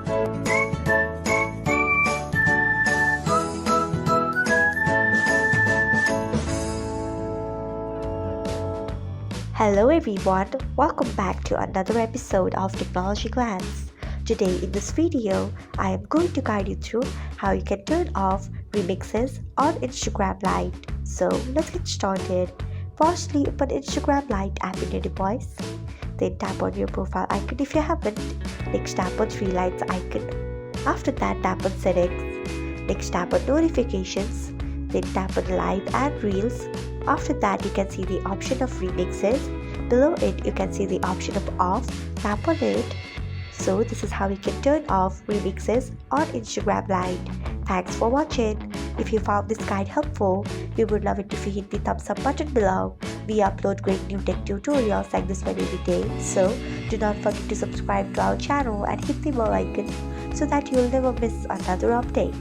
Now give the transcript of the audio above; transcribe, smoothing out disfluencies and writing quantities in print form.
Hello everyone, welcome back to another episode of Technologyglance. Today in this video, I am going to guide you through how you can turn off remixes on Instagram Lite. So let's get started. Firstly, open Instagram Lite app in your device. Then tap on your profile icon if you haven't. Next tap on three lights icon. After that tap on settings. Next tap on notifications. Then tap on live and reels. After that, you can see the option of remixes. Below it, you can see the option of off. Tap on it. So this is how you can turn off remixes on Instagram Lite. Thanks for watching. If you found this guide helpful, we would love it if you hit the thumbs up button below. We upload great new tech tutorials like this one every day. So do not forget to subscribe to our channel and hit the bell icon so that you'll never miss another update.